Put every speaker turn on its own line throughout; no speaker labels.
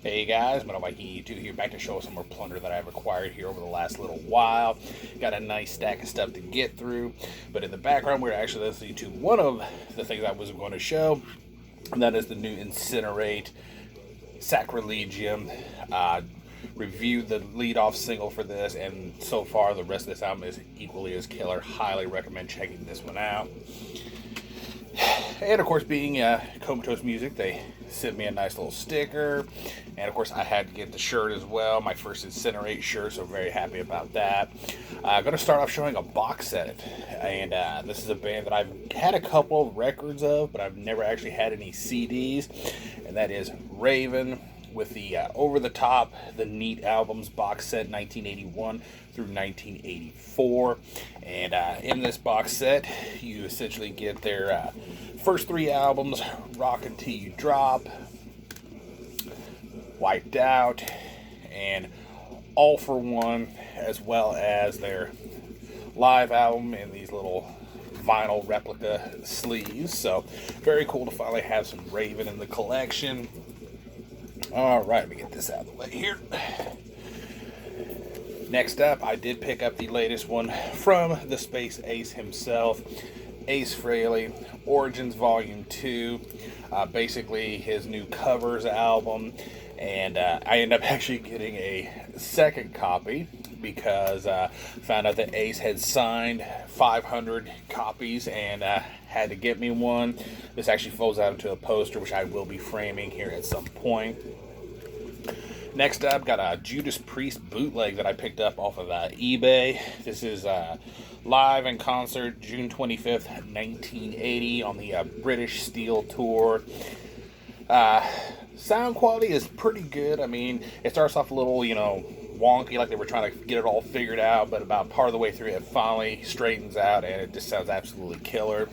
Hey guys, Viking here, back to show some more plunder that I've acquired here over the last little while. Got a nice stack of stuff to get through, but in the background we're actually listening to one of the things I was going to show, and that is the new Incinerate Sacrilegium. Reviewed the lead-off single for this, and so far the rest of this album is equally as killer. Highly recommend checking this one out. And of course, being Comatose Music, they sent me a nice little sticker. And of course, I had to get the shirt as well, my first Incinerate shirt, so very happy about that. I'm going to start off showing a box set. And this is a band that I've had a couple of records of, but I've never actually had any CDs. And that is Raven, with the Over the Top, the Neat Albums box set, 1981 through 1984. And in this box set, you essentially get their first three albums, Rock Until You Drop, Wiped Out, and All for One, as well as their live album in these little vinyl replica sleeves. So very cool to finally have some Raven in the collection. Alright, let me get this out of the way here. Next up, I did pick up the latest one from the Space Ace himself, Ace Frehley, Origins Volume 2. Basically his new covers album. And I ended up actually getting a second copy because found out that Ace had signed 500 copies and had to get me one. This actually folds out into a poster, which I will be framing here at some point. Next up, got a Judas Priest bootleg that I picked up off of eBay. This is live in concert June 25th, 1980 on the British Steel Tour. Sound quality is pretty good. I mean, it starts off a little, wonky, like they were trying to get it all figured out, but about part of the way through it finally straightens out and it just sounds absolutely killer.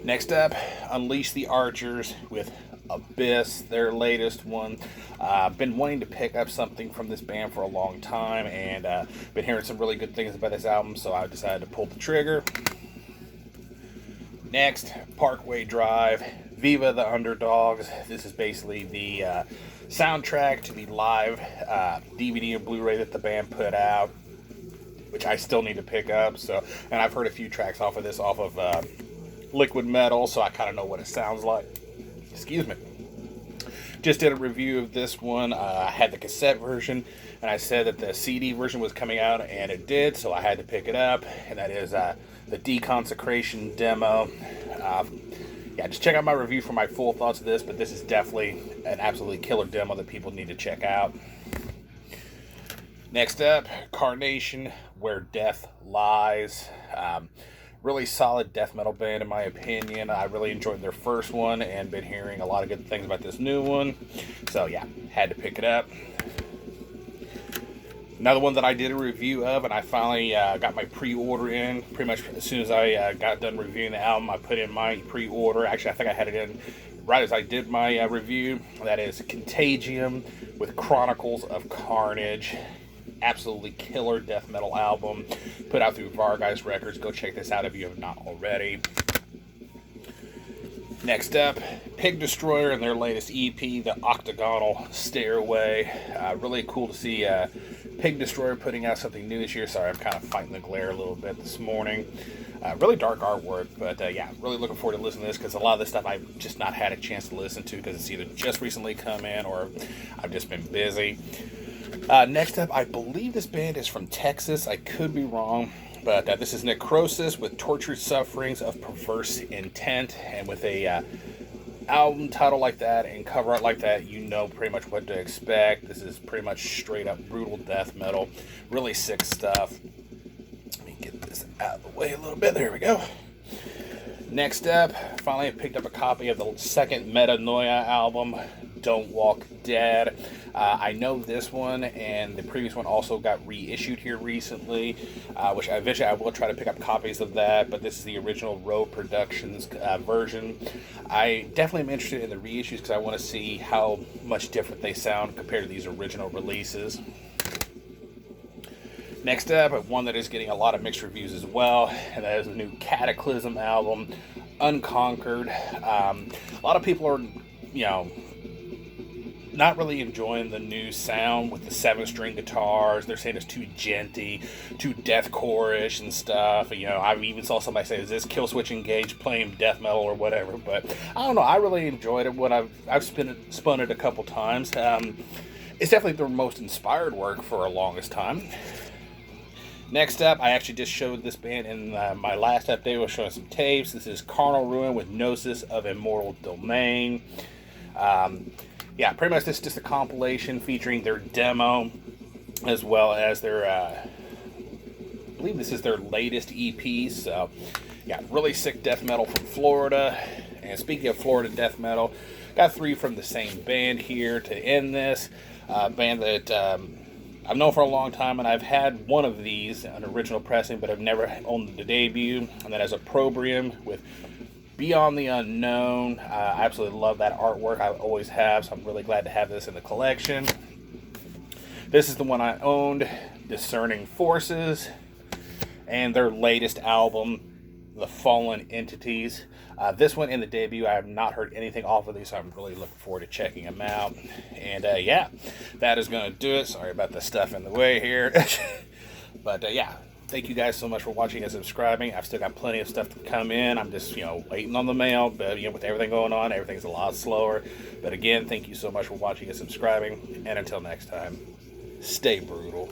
Next up, Unleash the Archers with Abyss, their latest one. Been wanting to pick up something from this band for a long time, and been hearing some really good things about this album, so I decided to pull the trigger. Next, Parkway Drive, Viva the Underdogs. This is basically the soundtrack to the live DVD and Blu-ray that the band put out, which I still need to pick up. And I've heard a few tracks off of this, off of Liquid Metal, so I kind of know what it sounds like. Excuse me. Just did a review of this one. I had the cassette version, and I said that the CD version was coming out, and it did, so I had to pick it up, and that is the Deconsecration demo. Just check out my review for my full thoughts of this, but this is definitely an absolutely killer demo that people need to check out. Next up, Carnation, Where Death Lies. Really solid death metal band in my opinion. I really enjoyed their first one and been hearing a lot of good things about this new one. So yeah, had to pick it up. Another one that I did a review of, and I finally got my pre-order in. Pretty much as soon as I got done reviewing the album, I put in my pre-order. Actually, I think I had it in right as I did my review. That is Contagium with Chronicles of Carnage. Absolutely killer death metal album, put out through Vargeist Records. Go check this out if you have not already. Next up, Pig Destroyer and their latest EP, The Octagonal Stairway. Really cool to see Pig Destroyer putting out something new this year. Sorry, I'm kind of fighting the glare a little bit this morning. Really dark artwork, but really looking forward to listening to this because a lot of this stuff I've just not had a chance to listen to because it's either just recently come in or I've just been busy. Next up, I believe this band is from Texas. I could be wrong, but this is Necrosis with Tortured Sufferings of Perverse Intent. And with a album title like that and cover art like that, you know pretty much what to expect. This is pretty much straight up brutal death metal. Really sick stuff. Let me get this out of the way a little bit. There we go. Next up, finally I picked up a copy of the second Metanoia album, Don't Walk Dead. I know this one and the previous one also got reissued here recently, which eventually I will try to pick up copies of that, but this is the original Row Productions version. I definitely am interested in the reissues because I want to see how much different they sound compared to these original releases. Next up, one that is getting a lot of mixed reviews as well, and that is the new Cataclysm album, Unconquered. A lot of people are, not really enjoying the new sound with the 7-string guitars. They're saying it's too djenty, too deathcore-ish and stuff. You know, I even saw somebody say, "Is this Killswitch Engage playing death metal or whatever?" But I don't know. I really enjoyed it. When I've spun it a couple times. It's definitely their most inspired work for a longest time. Next up, I actually just showed this band in my last update. I was showing some tapes. This is Carnal Ruin with Gnosis of Immortal Domain. Yeah, pretty much this is just a compilation featuring their demo as well as their, I believe this is their latest EP. So, yeah, really sick death metal from Florida. And speaking of Florida death metal, got 3 from the same band here to end this. Band that I've known for a long time, and I've had one of these, an original pressing, but I've never owned the debut. And that is Opprobrium with Beyond the Unknown. I absolutely love that artwork. I always have, so I'm really glad to have this in the collection. This is the one I owned, Discerning Forces, and their latest album, The Fallen Entities. This one in the debut, I have not heard anything off of these, so I'm really looking forward to checking them out. And yeah, that is going to do it. Sorry about the stuff in the way here. But yeah, thank you guys so much for watching and subscribing. I've still got plenty of stuff to come in. I'm just, waiting on the mail. But, with everything going on, everything's a lot slower. But again, thank you so much for watching and subscribing. And until next time, stay brutal.